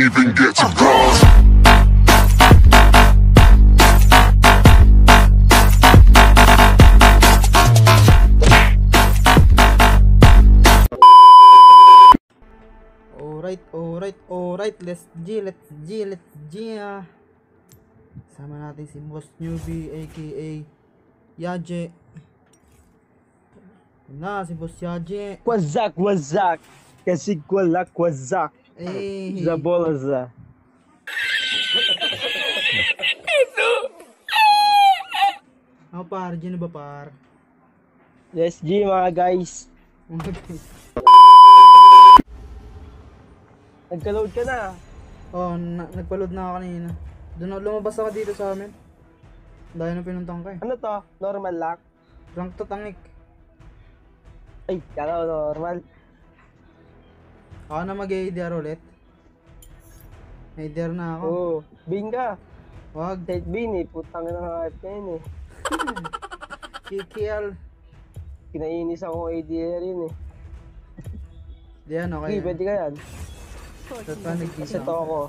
even get to cross. Alright, let's G. Sama natin si Boss Newbie aka Yaje. Na si Boss Yaje. Wazak. Kasi wazak. Za bola za. Ako par, G na ba par? Let's G mga guys. Nagka-load ka na. Oh, nagpa-load na ako kanina. Lumabas ako dito sa amin. Dahil na pinuntang ka eh. Ano to? Normal lock? Rank to tangik. Ay, kala ko normal. Ako na mag-ADR ulit. ADR na ako. Oo. Bing ka. Wag. Set bin eh. Putang na hype na yun eh. KKL. Kinainis ako ADR yun eh. Di yan, okay. Hindi, pwede ka yan. Kasi to ako.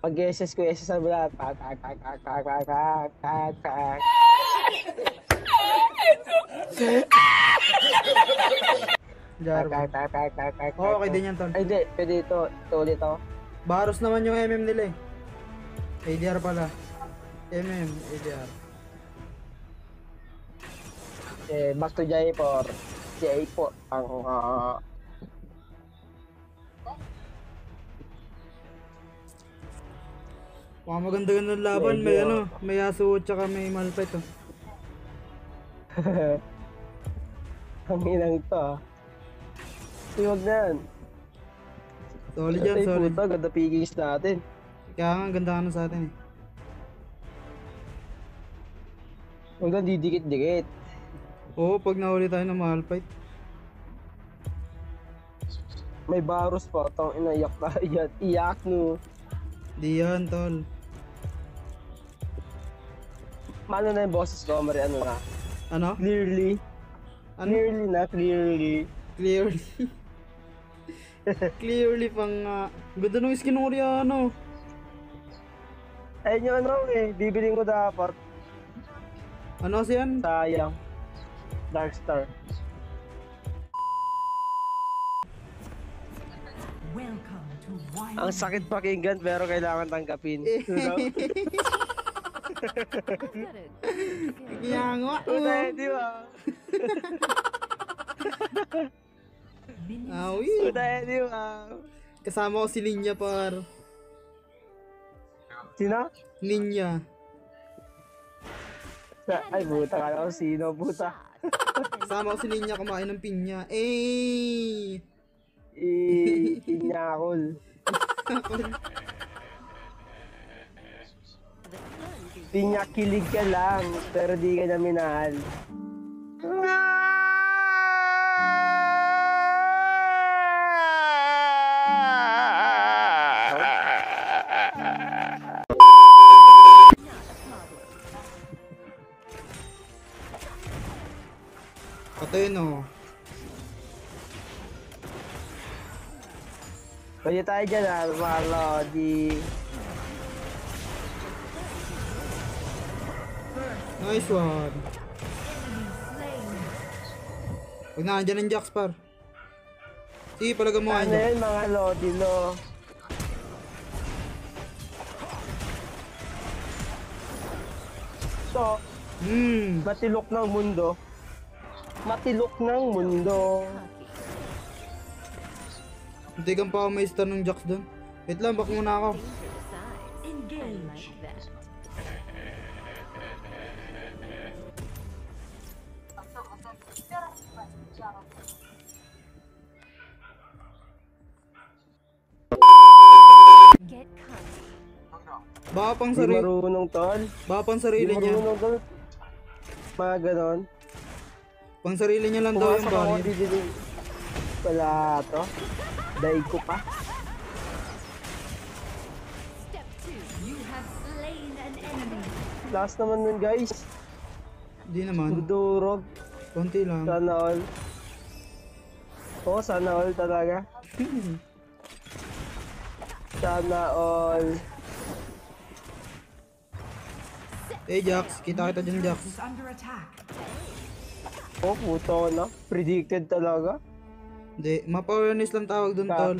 Pag SS ko, SS na lahat. Jarbo. Oo, okay din yan, tol. Ay, hindi. Pwede ito. Ito ulit ako. Baros naman yung MM nila eh. ADR pala. ADR. Okay, back to Jaipur. Jaipur. Mga maganda-ganda ng laban. May Medyo. ano, may Yasuo tsaka may Malphite oh. Ang inang ito ah. Huwag na yan. Solid yan, Ay solid. puta, ganda pigings natin. Kaya nga, ganda ka na sa atin eh. Huwag na didikit-dikit. Oo, pag nahuli tayo ng Malphite. May baros pa. Tang inayak na yan. Iyak no. Di yan, tol. Paano na yung boses ko? Mari ano na? Ano? Clearly. Ano? Clearly na, clearly. Clearly. Clearly pang ganda nung skin ng Oriano. Ayun yung ano eh. Bibiling ko dapat. Ano kasi yan? Sayang. Dark Star. Ang sakit pakinggan pero kailangan tanggapin. No? Kaya nga. Puta, di ba? Awi. Puta, di ba? Kasama ko si Ninya par. Sino? Ninya. Ay, puta. Kala ko sino, puta. Kasama ko si Ninya kumain ng pinya. Eh. Inyakol. Pinyakilig ka lang, pero di ka na minahal. Patayin oh. Pwede tayo dyan ha, Marlo, di... Nice one. Huwag na andyan ang Jax par. Sige, palaga mo nga Ano andyan. yun mga Lodilo? So, matilok ng mundo. Matilok ng mundo. Hindi kang pa ako may star ng Jax doon. Wait lang, back muna ako. Baka pang Di sarili. marunong tol. Baka pang Di sarili niya. marunong tol. Mga ganon. Pang sarili niya lang daw yung Pumasok ako barrier. dito. Wala to. Daig ko pa. Last naman nun guys. Di naman. Dudurog. Konti lang. Sana all. Oo, sana all talaga. Sana all. Jax, kita dyan, Jax. Is under attack. Oh, puto na. Predicted talaga. Hindi, mapa-awareness lang tawag dun, tol.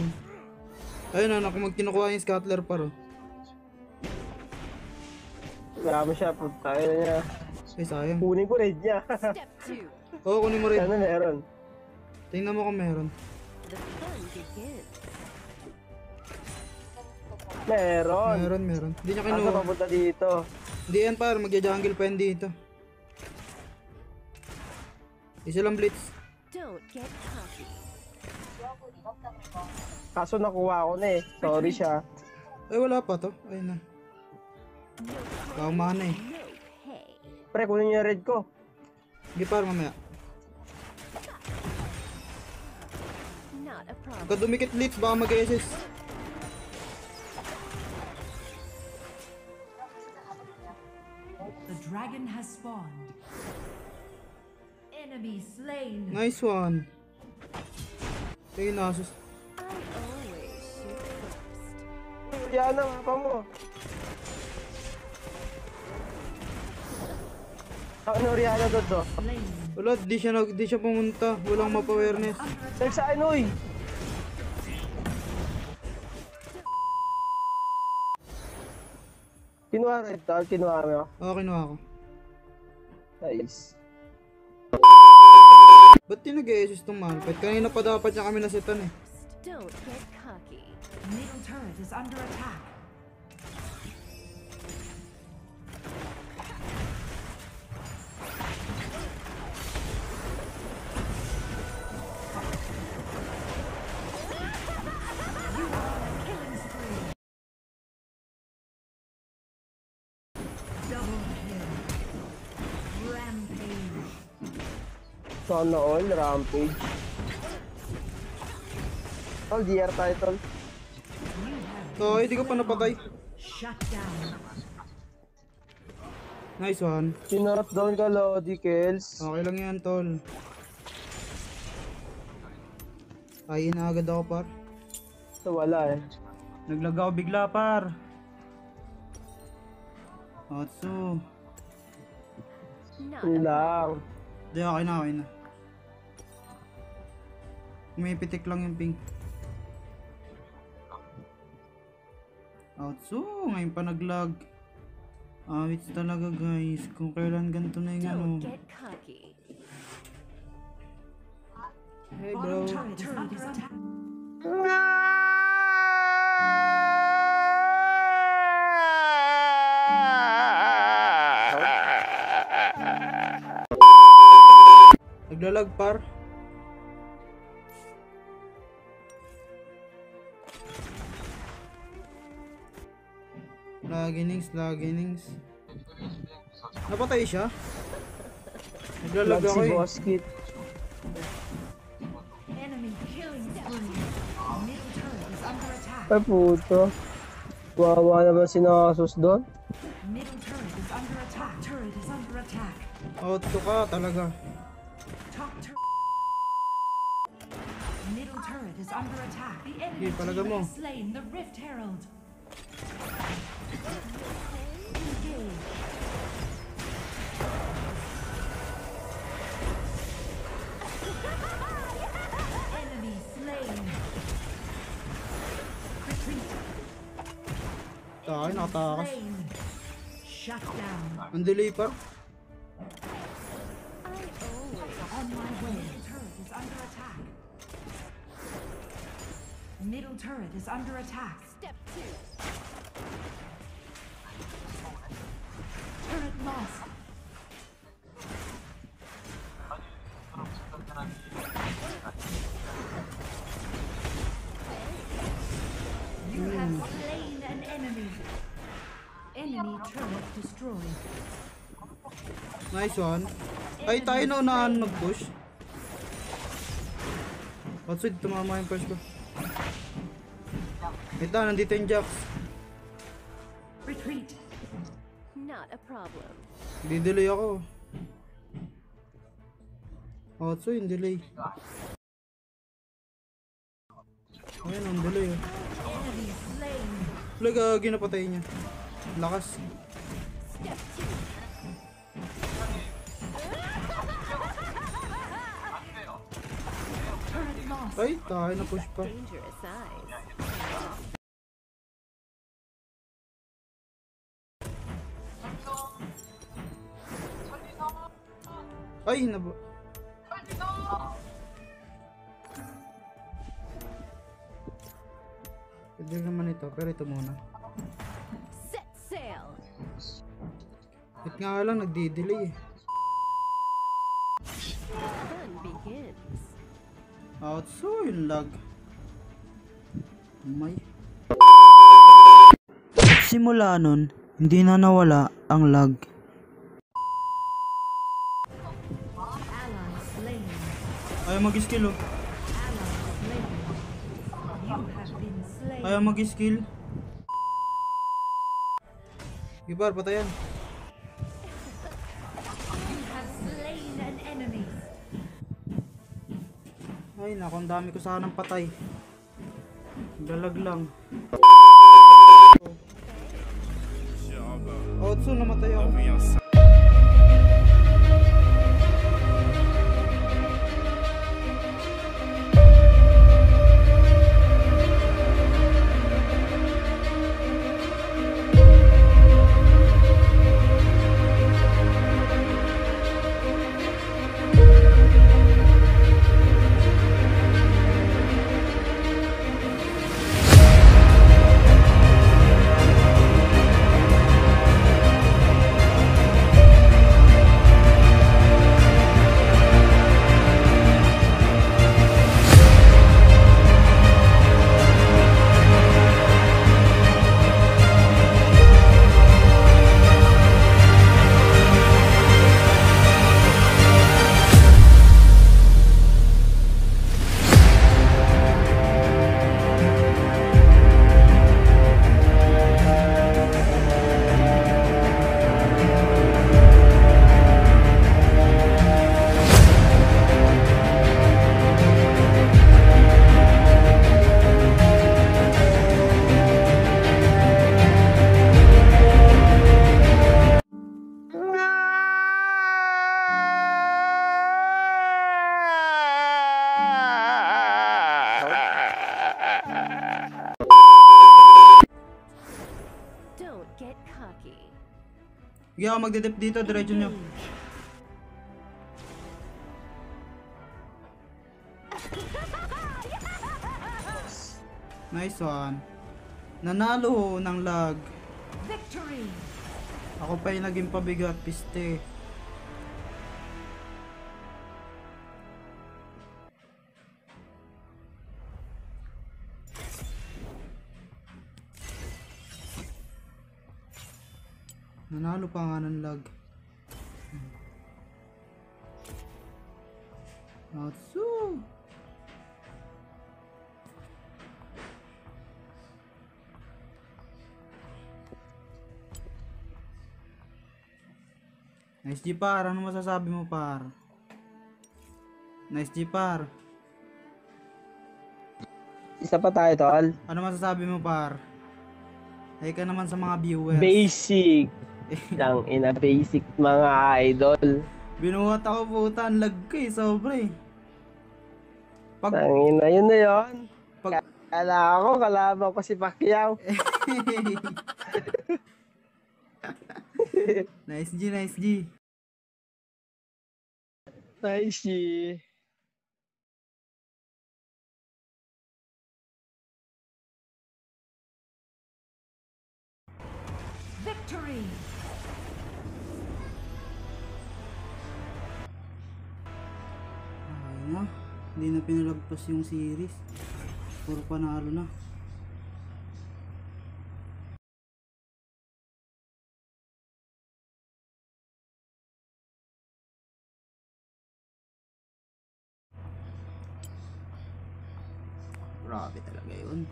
Ayun, anak, kung kinukuha yung scattler par, oh. Wala mo siya, puta. Ayun niya. Ay, sayang. Kunin ko red niya. Step 2. Oo, kunin mo rin. Sana meron. Tingnan mo kung meron. The fun begins. Meron. Meron. Hindi niya Asa kinuha. papunta dito? Hindi yan par, magja-jungle pa yan dito. Isa lang blitz. Don't get cocky. Kaso nakuha ko na eh. Sorry siya. Ay, wala pa to. Ayun na. Kaumana eh. No pay. Pre, kunin niya red ko. Sige par, mamaya. Not a problem. Pagka dumikit blitz, baka mag-SS. The dragon has spawned. Enemy slain. Nice one. Sige, Nasus. I always shoot first. Yan ang pa mo. Ano Rihanna doon to? Slain. Wala, di siya pumunta. Walang mapa-awareness. Check sa Anoy! Kinuha red tol, kinuha mo. Oo, kinuha ko. Nice. Ba't di nag-SS tong Malphite? Kanina pa dapat niya kami nasitan eh. Don't get cocky. Middle turret is under attack. You are on a killing spree. Double kill. Rampage. Sana all, rampage. Tol, DR tayo tol. You have So, hindi ko pa napatay. shut down. Nice one. Sinarap down ka, Lodi Kills. Okay lang yan, tol. Ay, inaagad ako, par. So, wala eh. Naglag ako bigla, par. Atsu. Not Yun a lang. Di, okay na. May pitik lang yung ping. Atsu, ngayon pa naglag. Awits talaga, guys. Kung kailan ganito na yung ano. Don't get cocky. Hey, bro. Bottom turret is attack. Naglalag, par. Laginings. Napatay siya? Naglalag Lag ako si eh. Boss Kit. Enemy killing spree. Middle turret is under attack. Ay puto. Wawa naman si Nasus doon. Middle turret is under attack. Turret is under attack. Auto ka talaga. Top turret. Middle turret is under attack. The enemy Sige, palaga team mo. has slain the Rift Herald. Engage. Enemy slain. Retreat. Tayo, nakatakas. Slain. Shut down. Ang delay, par. I always On my way. Middle turret is under attack. Middle turret is under attack. step 2. Turret lost. You have slain an enemy. Enemy turret destroyed. Nice one. Ay, tayo na unahan mag-push. Outside, tumama yung push ko. Ito, nandito yung Jax. Retreat. Not a problem. Didelay ako. Outside, yung delay. Ayun, ang delay oh. Enemy slain. Wala, gagi napatay niya. Lakas. Turret lost. Ay, tayo na push pa. Dangerous eyes. Ay, naba... Pwede naman ito, pero ito muna. Set sail. Wait nga lang, nagdi-delay eh. Fun begins. So, yung lag. May. Simula nun, hindi na nawala ang lag. Ally slain. Ayaw mag-skill oh. Ally slain. You have been slain. Ayaw mag-skill. Ibar, patayan. You have slain an enemy. Ay, naku, ang dami ko sanang patay. Galag lang. So namatay ako. Don't get cocky. Hindi ako magdedep dito, diretso nyo. Nice one. Nanalo ng lag. Victory. Ako pa yung naging pabigat, piste. Nanalo pa nga ng lag. Atsu! Nice G par, ano masasabi mo par? Nice G par, Isa pa tayo, tol. ano masasabi mo par? Ay ka naman sa mga viewers. Basic. Lang ina, basic mga idol. Binuhat ako puta, ang lag ko eh, sobra eh. Pag... Tangina, yun na yun. Pag... Kalaban ko si Pacquiao. Nice G, nice G. Nice. Victory. Ay na, hindi na pinalagpas yung series. Puro panalo na. Grabe talaga yun.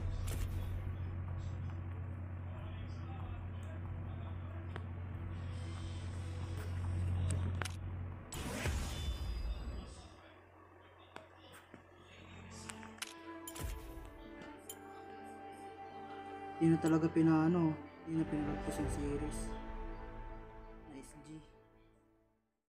Di na talaga pinaano. Di na pinalagpas yung series.